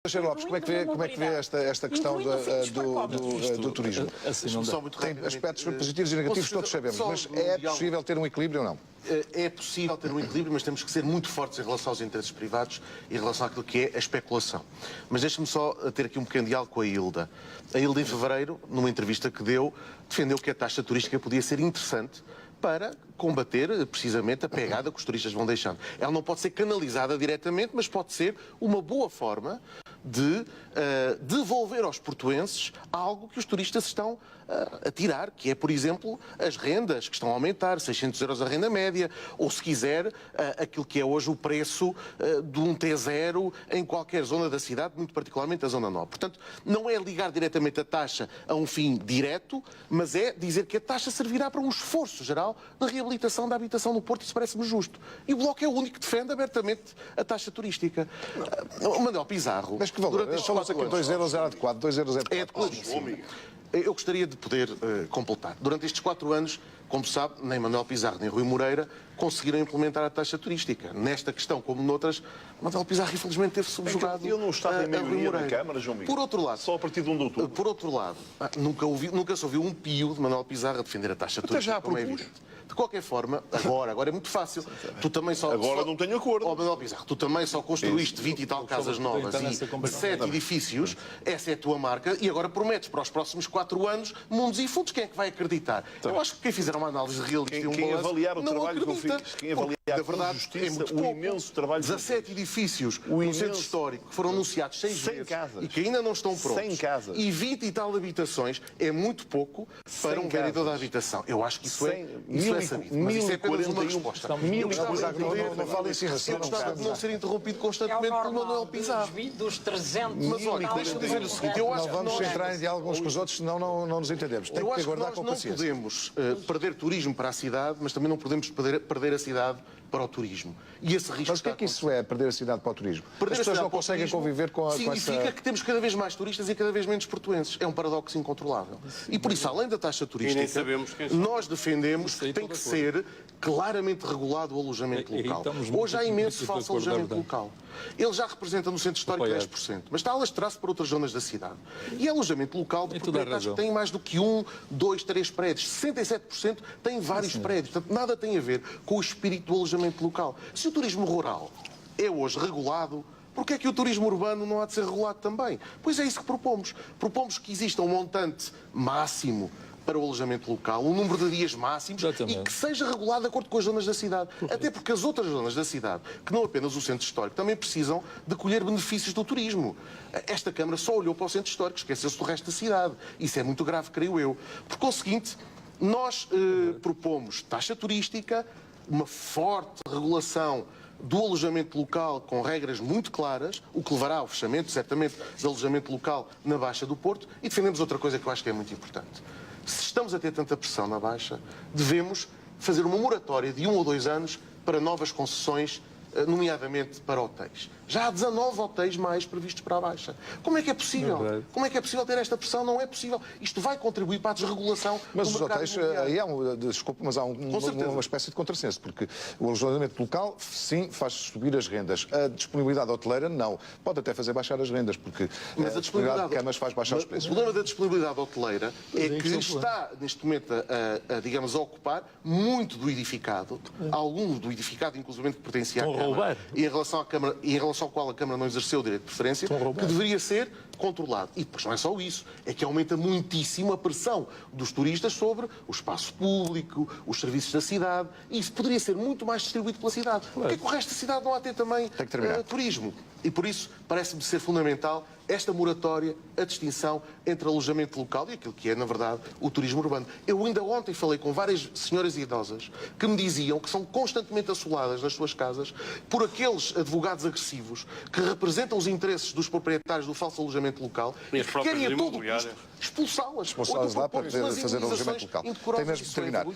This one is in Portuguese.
Sr. Lopes, como é que vê esta questão do turismo? Tem aspectos positivos e negativos, todos sabemos, mas é possível ter um equilíbrio ou não? É possível ter um equilíbrio, mas temos que ser muito fortes em relação aos interesses privados e em relação àquilo que é a especulação. Mas deixe-me só ter aqui um pequeno diálogo com a Hilda. A Hilda, em fevereiro, numa entrevista que deu, defendeu que a taxa turística podia ser interessante para combater precisamente a pegada que os turistas vão deixando. Ela não pode ser canalizada diretamente, mas pode ser uma boa forma de devolver aos portuenses algo que os turistas estão a tirar, que é, por exemplo, as rendas que estão a aumentar, 600 euros a renda média, ou, se quiser, aquilo que é hoje o preço de um T0 em qualquer zona da cidade, muito particularmente a Zona Norte. Portanto, não é ligar diretamente a taxa a um fim direto, mas é dizer que a taxa servirá para um esforço geral na reabilitação da habitação no Porto. Isso parece-me justo. E o Bloco é o único que defende abertamente a taxa turística. O Manuel Pizarro... Mas que valor? Falamos aqui 2 euros é adequado, 2 euros é adequado. É adequadíssimo. Eu gostaria de poder completar. Durante estes 4 anos, como sabe, nem Manuel Pizarro nem Rui Moreira conseguiram implementar a taxa turística. Nesta questão, como noutras, Manuel Pizarro infelizmente teve subjugado. Ele não está em maioria na Câmara, João Miguel. Por outro lado, só a partir de 1 de outubro. Por outro lado, nunca se ouviu um pio de Manuel Pizarro a defender a taxa turística. Já como é evidente. De qualquer forma, agora é muito fácil. Tu também Agora não tenho acordo. Oh, Manuel Pizarro, tu também só construíste 20 e tal casas novas e 7 edifícios. Essa é a tua marca e agora prometes para os próximos 4 anos mundos e fundos. Quem é que vai acreditar? Eu acho que quem fizer uma análise realista e um quem balanço avaliar o não trabalho acredita. que eu fiz, quem avaliar na verdade, justiça, é muito o pouco. imenso trabalho 17 edifícios no centro histórico que foram anunciados 6 vezes e que ainda não estão prontos. 100 casas. E 20 e tal habitações é muito pouco para um vereador da habitação. Eu acho que isso é sabido. Mas isso é apenas uma resposta. Não fala em cima. Eu gostava de não ser interrompido constantemente por Manuel Pizarro. Dos 300. Mas olha, deixa-me dizer o seguinte, eu acho não vamos entrar em diálogo uns com os outros, senão não nos entendemos. Tem que aguardar com paciência. Nós não podemos perder turismo para a cidade, mas também não podemos perder a cidade para o turismo. E esse risco. Mas o que é que isso é, perder a cidade para o turismo? As pessoas não conseguem conviver com essa... Significa que temos cada vez mais turistas e cada vez menos portuenses. É um paradoxo incontrolável. E por isso, além da taxa turística, nós defendemos que tem que ser claramente regulado o alojamento local. Hoje há imenso falso alojamento local. Ele já representa no centro histórico 10%, mas está a lastrar-se para outras zonas da cidade. E é alojamento local de proprietários que têm mais do que 1, 2, 3 prédios. 67% têm vários prédios. Portanto, nada tem a ver com o espírito do alojamento local. Se o turismo rural é hoje regulado, porquê é que o turismo urbano não há de ser regulado também? Pois é isso que propomos. Propomos que exista um montante máximo para o alojamento local, um número de dias máximos e que seja regulado de acordo com as zonas da cidade. Até porque as outras zonas da cidade, que não apenas o centro histórico, também precisam de colher benefícios do turismo. Esta Câmara só olhou para o centro histórico, esqueceu-se do resto da cidade. Isso é muito grave, creio eu. Por conseguinte, nós propomos taxa turística, uma forte regulação do alojamento local com regras muito claras, o que levará ao fechamento, certamente, do alojamento local na Baixa do Porto, e defendemos outra coisa que eu acho que é muito importante. Se estamos a ter tanta pressão na Baixa, devemos fazer uma moratória de 1 ou 2 anos para novas concessões, nomeadamente para hotéis. Já há 19 hotéis mais previstos para a Baixa. Como é que é possível? Como é que é possível ter esta pressão? Não é possível. Isto vai contribuir para a desregulação mas do mercado imobiliário. Desculpe, mas há uma espécie de contrassenso, porque o alojamento local, sim, faz subir as rendas. A disponibilidade hoteleira, não. Pode até fazer baixar as rendas, porque a disponibilidade de camas faz baixar os preços. O problema da disponibilidade hoteleira é que está, neste momento, digamos, a ocupar muito do edificado, algum do edificado, inclusive, que pertencia à Câmara, e em relação ao qual a Câmara não exerceu o direito de preferência, que deveria ser controlado. E depois não é só isso, é que aumenta muitíssimo a pressão dos turistas sobre o espaço público, os serviços da cidade, e isso poderia ser muito mais distribuído pela cidade. Porque é que o resto da cidade não há de ter também turismo? E por isso parece-me ser fundamental esta moratória, a distinção entre alojamento local e aquilo que é, na verdade, o turismo urbano. Eu ainda ontem falei com várias senhoras idosas que me diziam que são constantemente assoladas nas suas casas por aqueles advogados agressivos que representam os interesses dos proprietários do falso alojamento local e que querem a todo custo expulsá-las. Expulsá-las lá para poder fazer alojamento local. Tem mesmo que terminar.